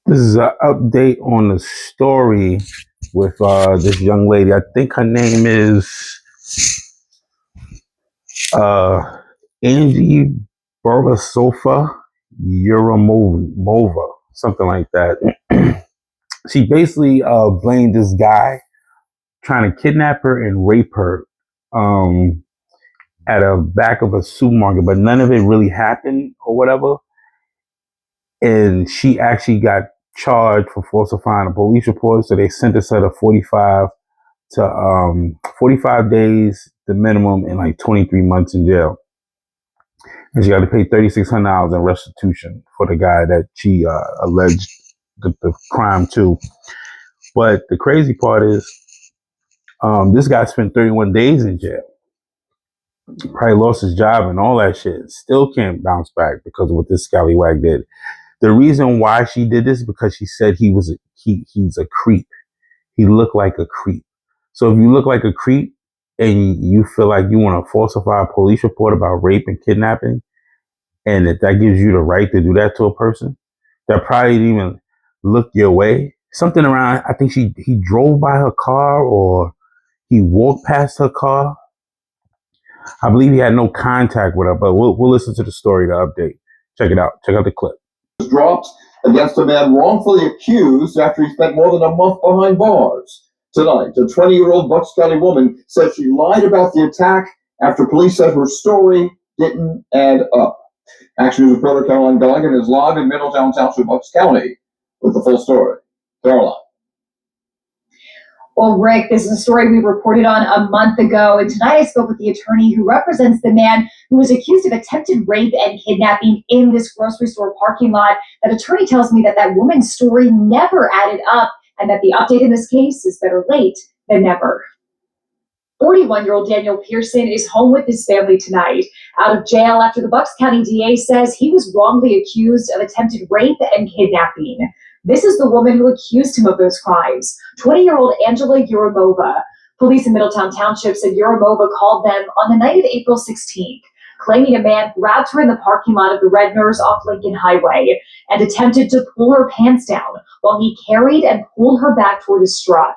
This is an update on the story with this young lady. I think her name is uh, Angie Sofa Yuramova, something like that. She basically blamed this guy trying to kidnap her and rape her um, at a back of a supermarket, but none of it really happened or whatever. And she actually got charged for falsifying a police report, so they sentenced her to 45 days the minimum and like 23 months in jail. And she got to pay $3,600 in restitution for the guy that she alleged the crime to. But the crazy part is this guy spent 31 days in jail. Probably lost his job and all that shit. Still can't bounce back because of what this scallywag did. The reason why she did this is because she said he's a creep. He looked like a creep. So if you look like a creep and you feel like you want to falsify a police report about rape and kidnapping, and that gives you the right to do that to a person that probably didn't even look your way. Something around, I think he drove by her car or he walked past her car. I believe he had no contact with her, but we'll listen to the story, the update. Check it out. Check out the clip. Drops against a man wrongfully accused after he spent more than a month behind bars. Tonight, a 20-year-old Bucks County woman says she lied about the attack after police said her story didn't add up. Action News reporter Caroline Gallagher is live in Middletown Township, Bucks County, with the full story. Caroline. Well, Rick, this is a story we reported on a month ago, and tonight I spoke with the attorney who represents the man who was accused of attempted rape and kidnapping in this grocery store parking lot. That attorney tells me that woman's story never added up, and that the update in this case is better late than never. 41-year-old Daniel Pearson is home with his family tonight, out of jail after the Bucks County DA says he was wrongly accused of attempted rape and kidnapping. This is the woman who accused him of those crimes, 20-year-old Angela Yuramova. Police in Middletown Township said Yuramova called them on the night of April 16th, claiming a man grabbed her in the parking lot of the Red Nurse off Lincoln Highway and attempted to pull her pants down while he carried and pulled her back toward his truck.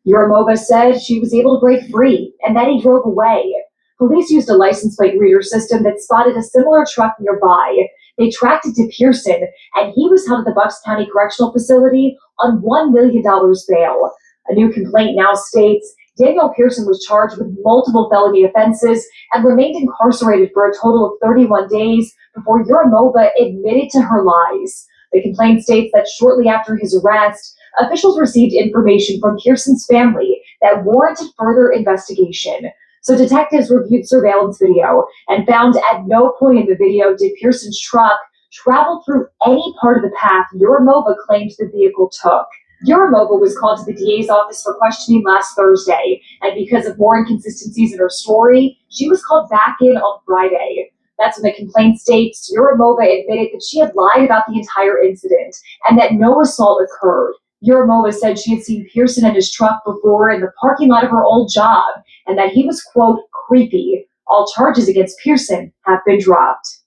Yuramova said she was able to break free and that he drove away. Police used a license plate reader system that spotted a similar truck nearby. They tracked it to Pearson, and he was held at the Bucks County Correctional Facility on $1 million bail. A new complaint now states Daniel Pearson was charged with multiple felony offenses and remained incarcerated for a total of 31 days before Yuramova admitted to her lies. The complaint states that shortly after his arrest, officials received information from Pearson's family that warranted further investigation. So detectives reviewed surveillance video and found at no point in the video did Pearson's truck travel through any part of the path Yuramova claimed the vehicle took. Yuramova was called to the DA's office for questioning last Thursday, and because of more inconsistencies in her story, she was called back in on Friday. That's when the complaint states Yuramova admitted that she had lied about the entire incident and that no assault occurred. Yuramova said she had seen Pearson and his truck before in the parking lot of her old job and that he was, quote, creepy. All charges against Pearson have been dropped.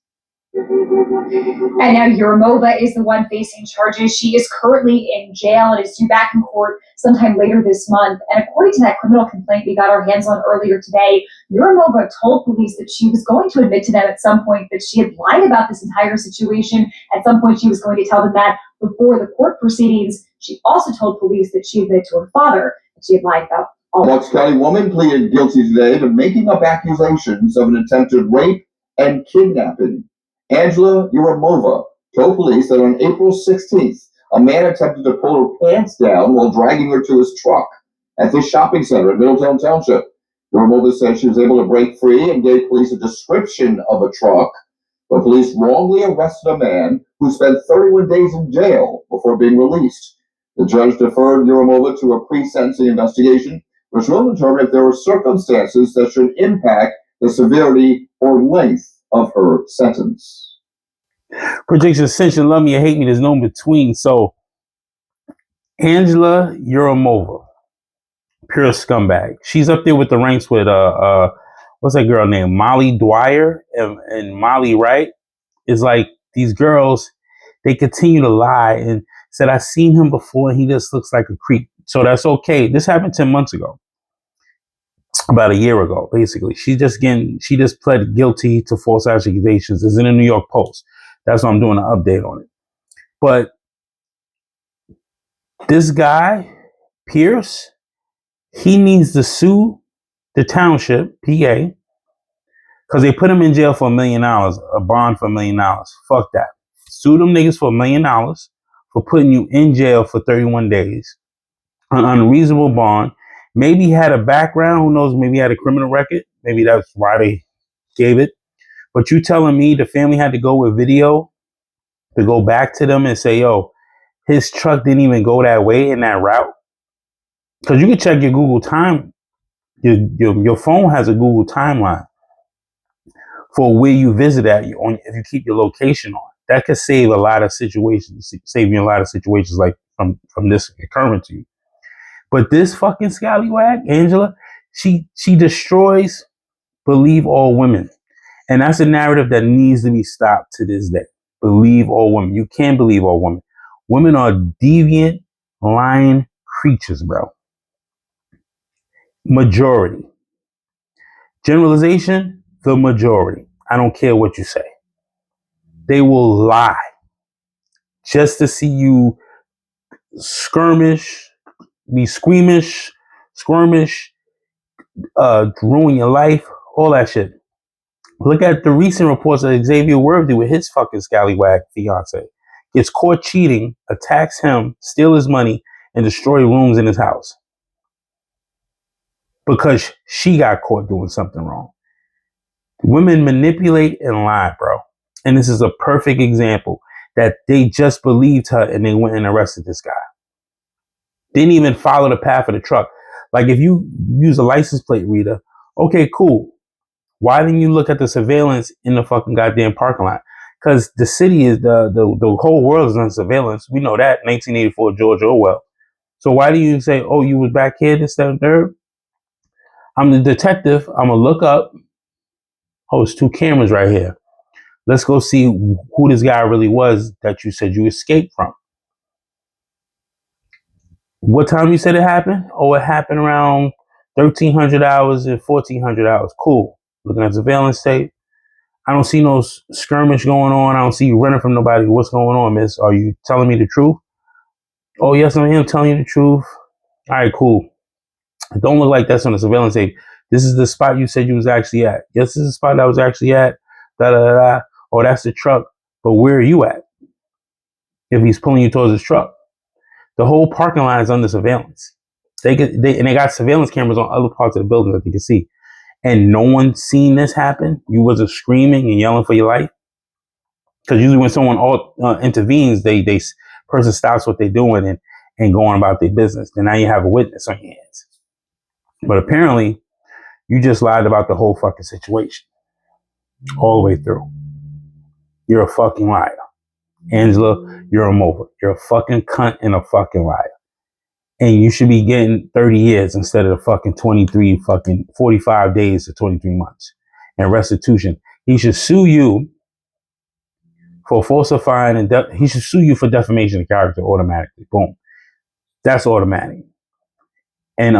And now Yuramova is the one facing charges. She is currently in jail and is due back in court sometime later this month. And according to that criminal complaint we got our hands on earlier today, Yuramova told police that she was going to admit to them at some point that she had lied about this entire situation. At some point she was going to tell them that before the court proceedings. She also told police that she admitted to her father that she had lied about all. Bucks County woman pleaded guilty today to making up accusations of an attempted rape and kidnapping. Angela Yuramova told police that on April 16th, a man attempted to pull her pants down while dragging her to his truck at this shopping center in Middletown Township. Yuramova said she was able to break free and gave police a description of a truck. The police wrongly arrested a man who spent 31 days in jail before being released. The judge deferred Yuramova to a pre-sentencing investigation, which will determine if there are circumstances that should impact the severity or length of her sentence. Prediction Ascension, love me or hate me, there's no in between. So, Angela Yuramova, pure scumbag. She's up there with the ranks with what's that girl named Molly Dwyer and Molly Wright. Is like these girls, they continue to lie and Said, I seen him before and he just looks like a creep. So that's okay. This happened 10 months ago. About a year ago, basically. She just pled guilty to false accusations. It's in the New York Post. That's why I'm doing an update on it. But this guy, Pierce, he needs to sue the township, PA, because they put him in jail for $1 million, a bond for $1 million. Fuck that. Sue them niggas for $1 million for putting you in jail for 31 days. An unreasonable bond. Maybe he had a background. Who knows? Maybe he had a criminal record. Maybe that's why they gave it. But you telling me the family had to go with video to go back to them and say, yo, his truck didn't even go that way in that route? Because you can check your Google time. Your phone has a Google timeline for where you visit at if you keep your location on. That could save a lot of situations, save you a lot of situations like from this occurring to you. But this fucking scallywag, Angela, she destroys believe all women. And that's a narrative that needs to be stopped to this day. Believe all women. You can't believe all women. Women are deviant, lying creatures, bro. Majority. Generalization, the majority. I don't care what you say. They will lie just to see you skirmish, be squeamish, squirmish, ruin your life, all that shit. Look at the recent reports of Xavier Worthy with his fucking scallywag fiance. Gets caught cheating, attacks him, steal his money, and destroy rooms in his house. Because she got caught doing something wrong. Women manipulate and lie, bro. And this is a perfect example that they just believed her and they went and arrested this guy. Didn't even follow the path of the truck. Like if you use a license plate reader, okay, cool. Why didn't you look at the surveillance in the fucking goddamn parking lot? Because the city is the whole world is on surveillance. We know that. 1984, George Orwell. So why do you say, oh, you was back here, this, that, and third? I'm the detective. I'm going to look up. Oh, it's 2 cameras right here. Let's go see who this guy really was that you said you escaped from. What time you said it happened? Oh, it happened around 1,300 hours and 1,400 hours. Cool. Looking at surveillance tape. I don't see no skirmish going on. I don't see you running from nobody. What's going on, miss? Are you telling me the truth? Oh, yes, I am telling you the truth. All right, cool. Don't look like that's on the surveillance tape. This is the spot you said you was actually at. Yes, this is the spot I was actually at. Da da da. Oh, that's the truck. But where are you at? If he's pulling you towards his truck, the whole parking lot is under surveillance. They got surveillance cameras on other parts of the building that you can see. And no one seen this happen. You wasn't screaming and yelling for your life. Because usually when someone intervenes, they person stops what they're doing and go on about their business. Then now you have a witness on your hands. But apparently, you just lied about the whole fucking situation. All the way through. You're a fucking liar. Angela, you're a mover. You're a fucking cunt and a fucking liar. And you should be getting 30 years instead of the fucking 45 days to 23 months. And restitution. He should sue you for falsifying and he should sue you for defamation of character automatically. Boom. That's automatic. And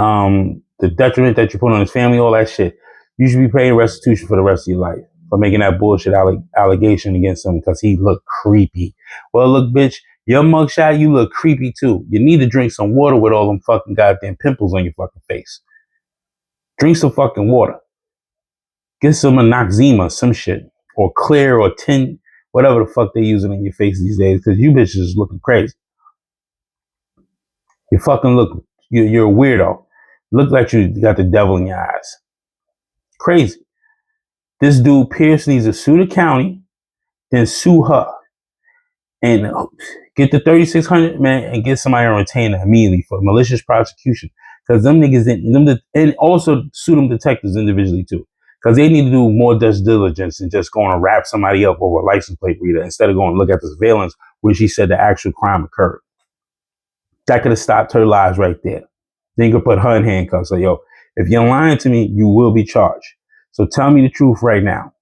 the detriment that you put on his family, all that shit, you should be paying restitution for the rest of your life for making that bullshit allegation against him because he looked creepy. Well, look, bitch, your mugshot, you look creepy too. You need to drink some water with all them fucking goddamn pimples on your fucking face. Drink some fucking water. Get some Noxzema, some shit. Or clear or tint, whatever the fuck they using in your face these days because you bitches is looking crazy. You fucking look, you're a weirdo. Look like you got the devil in your eyes. Crazy. This dude Pierce needs to sue the county, then sue her, and get the 3,600 man and get somebody on retainer immediately for malicious prosecution. Because them niggas didn't, and also sue them detectives individually too. Because they need to do more due diligence than just going to wrap somebody up over a license plate reader instead of going to look at the surveillance where she said the actual crime occurred. That could have stopped her lives right there. Then you could put her in handcuffs. So, yo, if you're lying to me, you will be charged. So tell me the truth right now.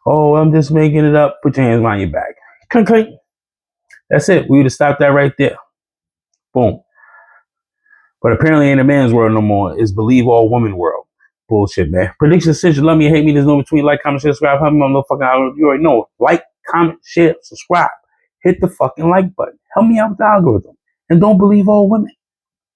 Oh, I'm just making it up. Put your hands behind your back. Clink, clink. That's it. We would have stopped that right there. Boom. But apparently ain't a man's world no more. It's believe all women world. Bullshit, man. Prediction, since you love me or hate me, there's no between. Like, comment, share, subscribe. Help me on the fucking algorithm. You already know. Like, comment, share, subscribe. Hit the fucking like button. Help me out with the algorithm. And don't believe all women.